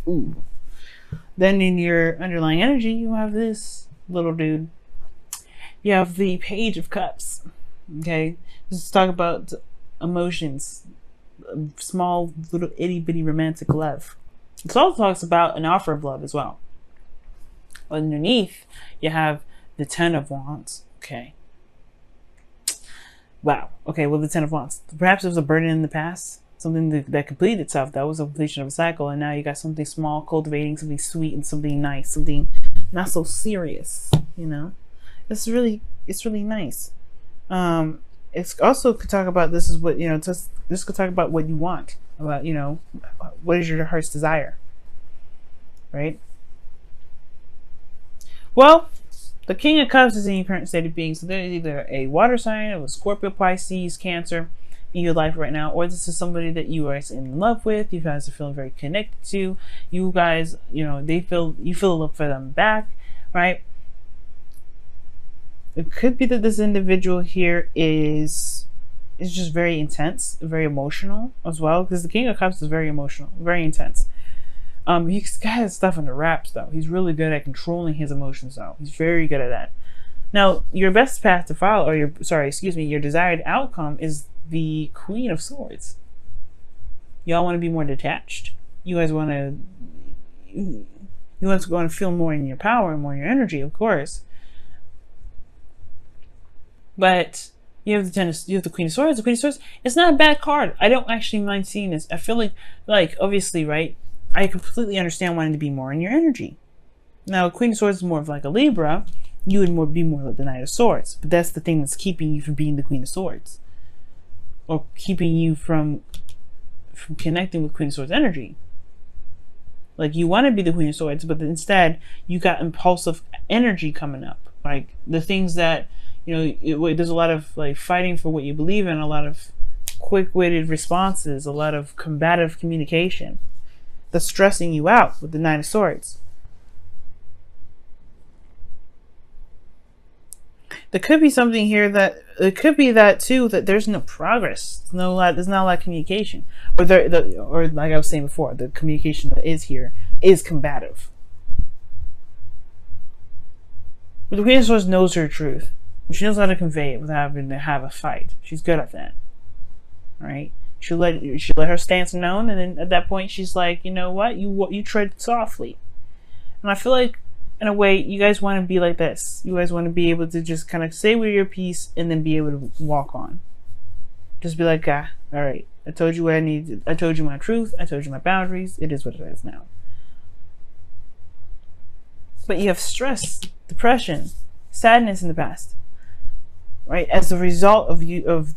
Ooh. Then in your underlying energy, you have this little dude. You have the Page of Cups. Okay, let's talk about emotions, small little itty bitty romantic love. It also talks about an offer of love as well. Underneath, you have the Ten of Wands. Okay. Wow. Okay, well, the Ten of Wands. Perhaps it was a burden in the past, something that completed itself. That was a completion of a cycle, and now you got something small, cultivating something sweet and something nice, something not so serious. You know, it's really nice. It's also could talk about this is what this could talk about what you want, about what is your heart's desire, right? Well, the King of Cups is in your current state of being, so there is either a water sign of a Scorpio, Pisces, Cancer in your life right now, or this is somebody that you are in love with. You guys are feeling very connected to. You guys, you feel love for them back, right? It could be that this individual here is just very intense, very emotional as well, because the King of Cups is very emotional, very intense. He's got his stuff under wraps though. He's really good at controlling his emotions though. He's very good at that. Now, your best path to follow, or your desired outcome is the Queen of Swords. Y'all want to be more detached. You guys want to feel more in your power and more in your energy, of course. But you have the Queen of Swords. The Queen of Swords, it's not a bad card. I don't actually mind seeing this. I feel like obviously, right? I completely understand wanting to be more in your energy. Now, Queen of Swords is more of like a Libra. You would be more like the Knight of Swords. But that's the thing that's keeping you from being the Queen of Swords, or keeping you from connecting with Queen of Swords energy. Like, you want to be the Queen of Swords, but instead you got impulsive energy coming up. Like the things that there's a lot of like fighting for what you believe in, a lot of quick-witted responses, a lot of combative communication that's stressing you out with the Nine of Swords. There could be something here that it could be that too, that there's no progress. There's not a lot of communication, or like I was saying before, the communication that is here is combative. But the Queen of Swords knows her truth. She knows how to convey it without having to have a fight. She's good at that, right? She'll let her stance known, and then at that point, she's like, you know what? You tread softly. And I feel like, in a way, you guys want to be like this. You guys want to be able to just kind of say your piece and then be able to walk on. Just be like, all right, I told you what I needed. I told you my truth. I told you my boundaries. It is what it is now. But you have stress, depression, sadness in the past. Right, as a result of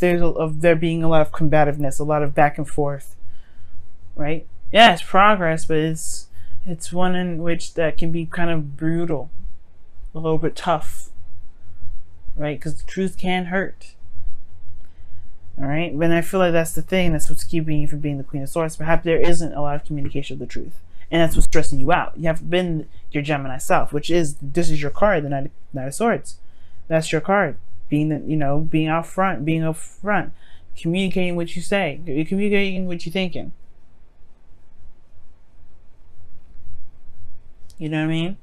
there being a lot of combativeness, a lot of back and forth, right? Yeah, it's progress, but it's one in which that can be kind of brutal, a little bit tough, right? Because the truth can hurt. All right, but I feel like that's the thing. That's what's keeping you from being the Queen of Swords. Perhaps there isn't a lot of communication of the truth, and that's what's stressing you out. You haven't been your Gemini self, this is your card, the Knight of Swords. That's your card. Being out front, communicating what you say, communicating what you're thinking. You know what I mean?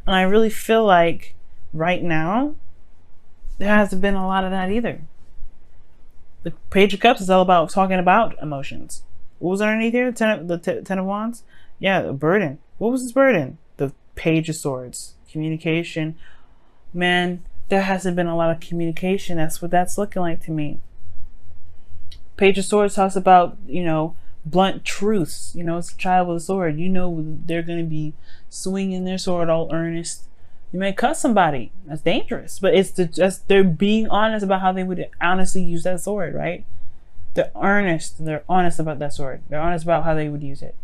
And I really feel like right now there hasn't been a lot of that either. The Page of Cups is all about talking about emotions. What was underneath here? The Ten of Wands? Yeah, a burden. What was this burden? The Page of Swords. Communication. Man, there hasn't been a lot of communication. That's what that's looking like to me. Page of Swords talks about, blunt truths. It's a child with a sword. They're going to be swinging their sword all earnest. You may cut somebody. That's dangerous. But they're being honest about how they would honestly use that sword, right? They're earnest. They're honest about that sword. They're honest about how they would use it.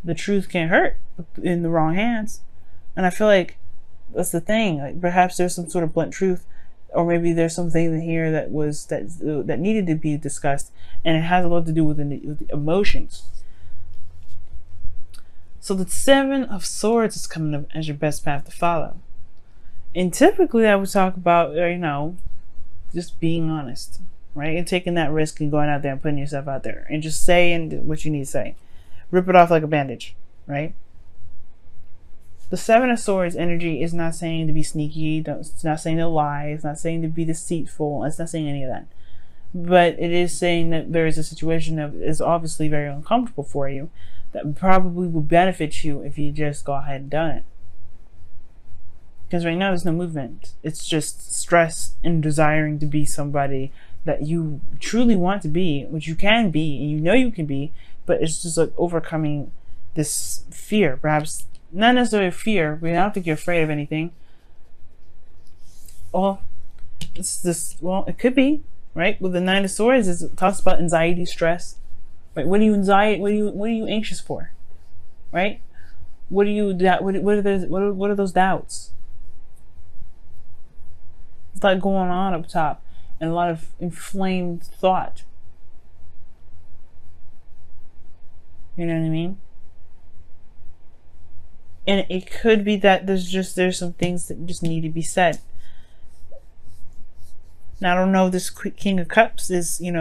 The truth can hurt in the wrong hands. And I feel like that's the thing. Like, perhaps there's some sort of blunt truth, or maybe there's something here that needed to be discussed, and it has a lot to do with the emotions. So the Seven of Swords is coming up as your best path to follow. And typically, I would talk about just being honest. right? And taking that risk and going out there and putting yourself out there and just saying what you need to say. Rip it off like a bandage, right? The Seven of Swords energy is not saying to be sneaky. It's not saying to lie. It's not saying to be deceitful. It's not saying any of that. But it is saying that there is a situation that is obviously very uncomfortable for you that probably will benefit you if you just go ahead and done it. Because right now there's no movement. It's just stress and desiring to be somebody that you truly want to be, which you can be and you know you can be, but it's just like overcoming this fear. Perhaps not necessarily fear, but I don't think you're afraid of anything. Well, it could be, right? With the Nine of Swords, it talks about anxiety, stress. Right? What are you anxious for? Right? What are those doubts? It's like going on up top and a lot of inflamed thought. You know what I mean? And it could be that there's some things that just need to be said. Now, I don't know if this King of Cups is, you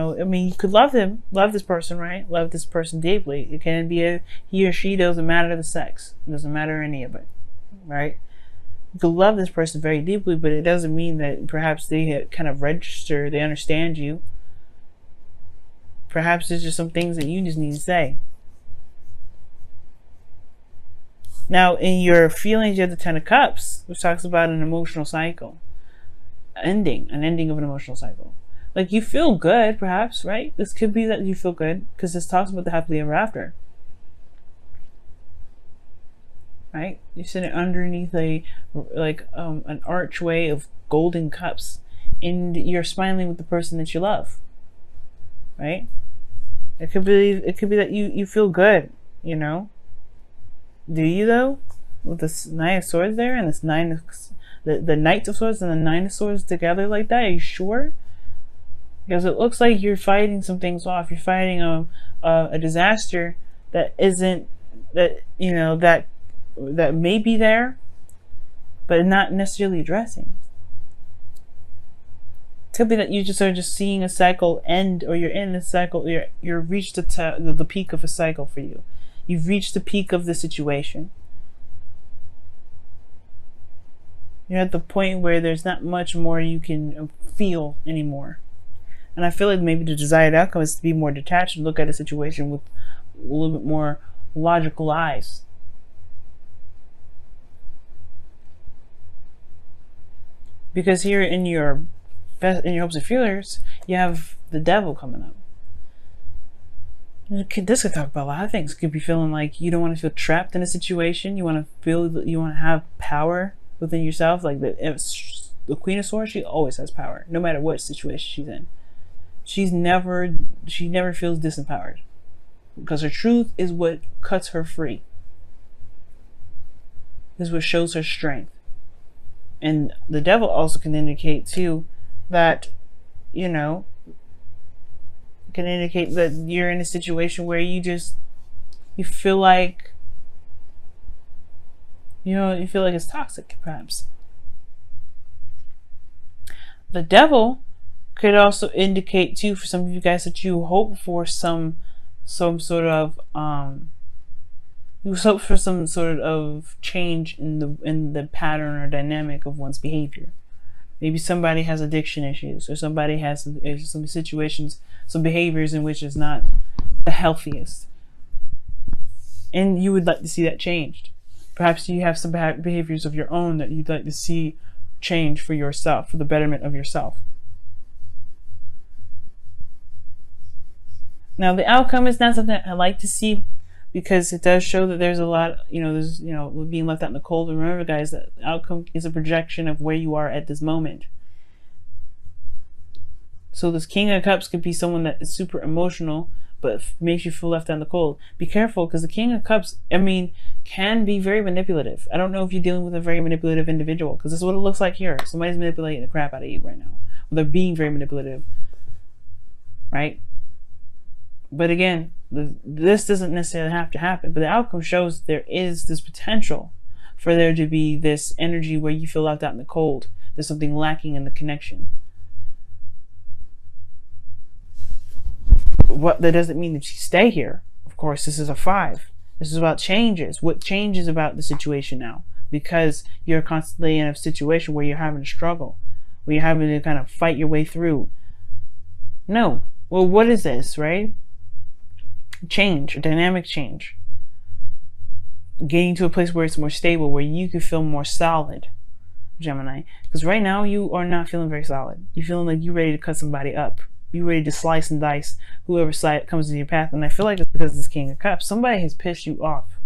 could love this person, right? Love this person deeply. It can be he or she, doesn't matter the sex. It doesn't matter any of it, right? You could love this person very deeply, but it doesn't mean that perhaps they kind of register, they understand you. Perhaps there's just some things that you just need to say. Now, in your feelings, you have the Ten of Cups, which talks about an emotional cycle. An ending of an emotional cycle. Like, you feel good, perhaps, right? This could be that you feel good, because this talks about the happily ever after. Right? You're sitting underneath an archway of golden cups, and you're smiling with the person that you love. Right? It could be that you feel good, you know? Do you though? With this Nine of Swords there and this the Knight of Swords and the Nine of Swords together like that, are you sure? Because it looks like you're fighting some things off. You're fighting a disaster that isn't, that may be there, but not necessarily addressing. It could be that you just are just seeing a cycle end, or you're in a cycle. You're reached the peak of a cycle for you. You've reached the peak of the situation. You're at the point where there's not much more you can feel anymore. And I feel like maybe the desired outcome is to be more detached and look at a situation with a little bit more logical eyes. Because here in your hopes and feelers, you have the devil coming up. This could talk about a lot of things. It could be feeling like you don't want to feel trapped in a situation. You want to feel that you want to have power within yourself. Like the Queen of Swords, she always has power, no matter what situation she's in. She never feels disempowered, because her truth is what cuts her free. This is what shows her strength. And the devil also can indicate too that, can indicate that you're in a situation where you feel like, you feel like it's toxic, perhaps. The devil could also indicate too, for some of you guys, that you hope for some sort of change in the pattern or dynamic of one's behavior. Maybe somebody has addiction issues, or somebody has some situations, some behaviors in which is not the healthiest, and you would like to see that changed. Perhaps you have some behaviors of your own that you'd like to see change for yourself, for the betterment of yourself. Now, the outcome is not something I like to see, because it does show that there's a lot, we're being left out in the cold. And remember, guys, that the outcome is a projection of where you are at this moment. So this King of Cups could be someone that is super emotional, but makes you feel left out in the cold. Be careful, because the King of Cups, can be very manipulative. I don't know if you're dealing with a very manipulative individual, because this is what it looks like here. Somebody's manipulating the crap out of you right now. Or they're being very manipulative, right? But again, this doesn't necessarily have to happen, but the outcome shows there is this potential for there to be this energy where you feel left out in the cold. There's something lacking in the connection. what that doesn't mean that you stay here. Of course, this is a 5. This is about changes. What changes about the situation now? Because you're constantly in a situation where you're having to struggle, where you're having to kind of fight your way through. No. Well, what is this, right? Change, a dynamic change. Getting to a place where it's more stable, where you can feel more solid, Gemini. Because right now you are not feeling very solid. You're feeling like you're ready to cut somebody up. You're ready to slice and dice whoever side comes into your path. And I feel like it's because of this King of Cups. Somebody has pissed you off.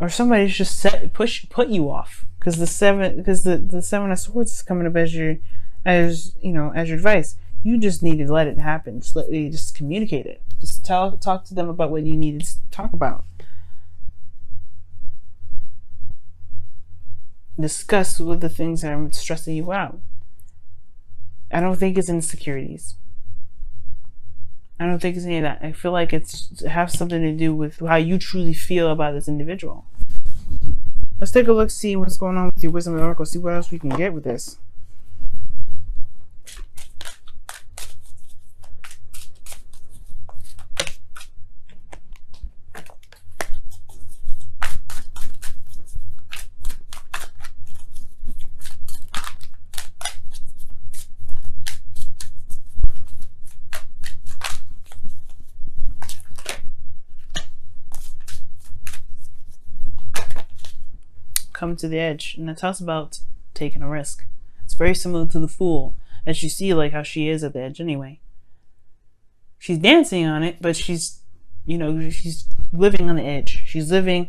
Or somebody's just put you off. Because the seven of Swords is coming up as your advice. You just need to let it happen. Just communicate it. Just talk to them about what you need to talk about. Discuss with the things that are stressing you out. I don't think it's insecurities. I don't think it's any of that. I feel like it has something to do with how you truly feel about this individual. Let's take a look, see what's going on with your Wisdom and Oracle, see what else we can get with this. Come to the edge, and it talks about taking a risk. It's very similar to the Fool, as you see, like how she is at the edge anyway. She's dancing on it, but she's living on the edge. She's living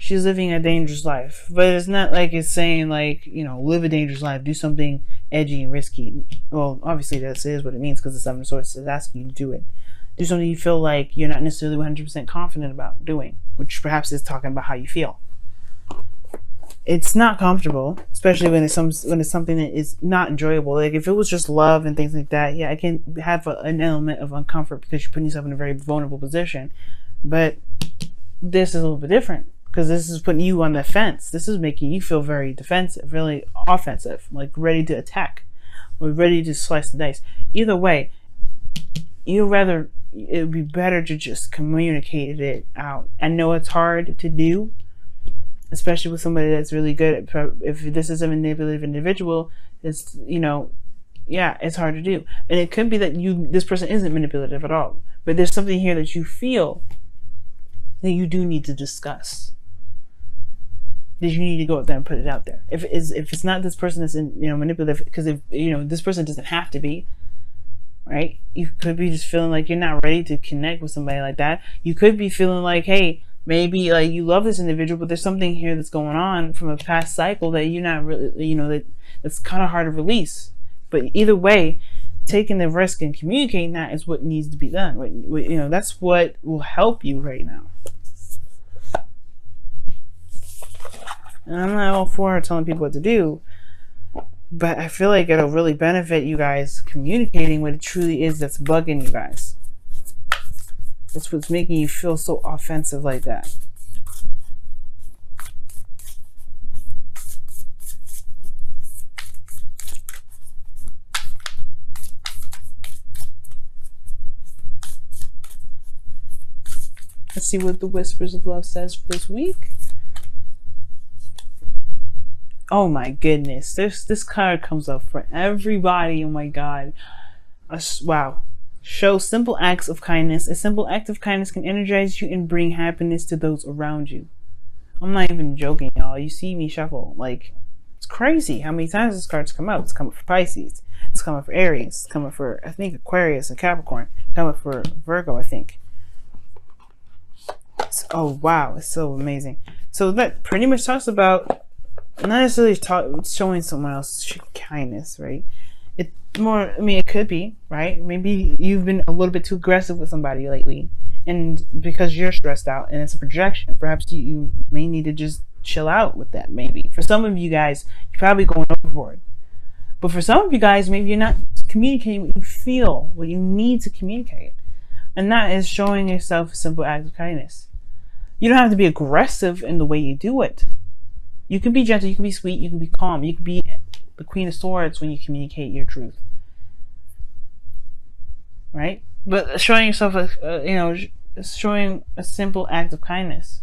a dangerous life. But it's not like it's saying like, live a dangerous life, do something edgy and risky. Well, obviously that is what it means, because the Seven of Swords is asking you to do it. Do something you feel like you're not necessarily 100% confident about doing, which perhaps is talking about how you feel. It's not comfortable, especially when it's something that is not enjoyable. Like if it was just love and things like that, yeah, it can have an element of uncomfort because you're putting yourself in a very vulnerable position. But this is a little bit different, because this is putting you on the fence. This is making you feel very defensive, really offensive, like ready to attack or ready to slice the dice. Either way, it would be better to just communicate it out. I know it's hard to do, especially with somebody that's really good at, if this is a manipulative individual, it's, it's hard to do. And it could be that this person isn't manipulative at all, but there's something here that you feel that you do need to discuss, that you need to go out there and put it out there. If it's not this person that's manipulative, because if this person doesn't have to be, right? You could be just feeling like you're not ready to connect with somebody like that. You could be feeling like, hey, maybe like you love this individual, but there's something here that's going on from a past cycle that you're not really, that's kind of hard to release. But either way, taking the risk and communicating that is what needs to be done. That's what will help you right now. And I'm not all for telling people what to do, but I feel like it'll really benefit you guys communicating what it truly is that's bugging you guys. That's what's making you feel so offensive like that. Let's see what the Whispers of Love says for this week. Oh my goodness. This card comes up for everybody. Oh my God. Wow. Show simple acts of kindness. A simple act of kindness can energize you and bring happiness to those around you. I'm not even joking, y'all. You see me shuffle. Like, it's crazy how many times this card's come out. It's coming for Pisces. It's coming for Aries. It's coming for, I think, Aquarius and Capricorn. It's coming for Virgo, I think. Oh, wow. It's so amazing. So that pretty much talks about not necessarily showing someone else kindness, right? It more, it could be, right? Maybe you've been a little bit too aggressive with somebody lately, and because you're stressed out and it's a projection, perhaps you may need to just chill out with that. Maybe for some of you guys, you're probably going overboard, but for some of you guys, maybe you're not communicating what you feel, what you need to communicate, and that is showing yourself a simple act of kindness. You don't have to be aggressive in the way you do it. You can be gentle, you can be sweet, you can be calm, you can be the Queen of Swords when you communicate your truth. right? But showing yourself showing a simple act of kindness,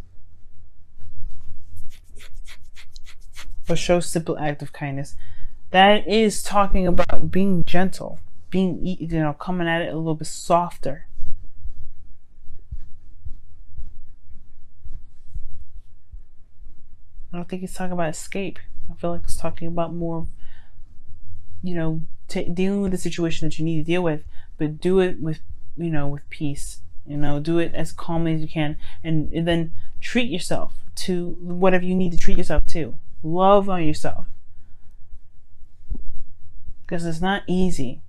or show simple act of kindness, that is talking about being gentle, being, coming at it a little bit softer. I don't think it's talking about escape. I feel like it's talking about more, dealing with the situation that you need to deal with, but do it with, with peace. Do it as calmly as you can, and then treat yourself to whatever you need to treat yourself to. Love on yourself, because it's not easy,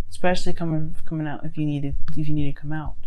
especially coming out if you need to come out.